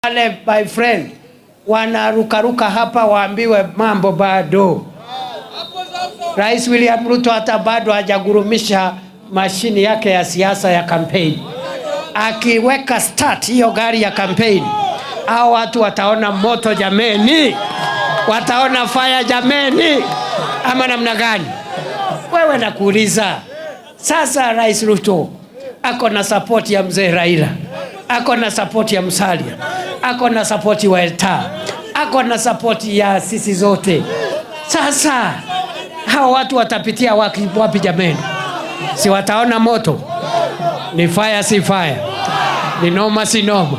Wale my friend wanarukaruka hapa waambiwe mambo bado. Rais William Ruto hata bado hajagurumisha mashini yake ya siasa ya campaign. Akiweka start hiyo gari ya campaign, hao watu wataona moto jameni, wataona fire jameni, ama namna gani? Wewe nakuuliza sasa, Rais Ruto ako na support ya mzee Raila, ako na support ya Musalia, ako na support wa Elta, ako na support ya sisi zote. Sasa hao watu watapitia wapi jameni? Si wataona moto? Ni fire si fire, ni noma si noma.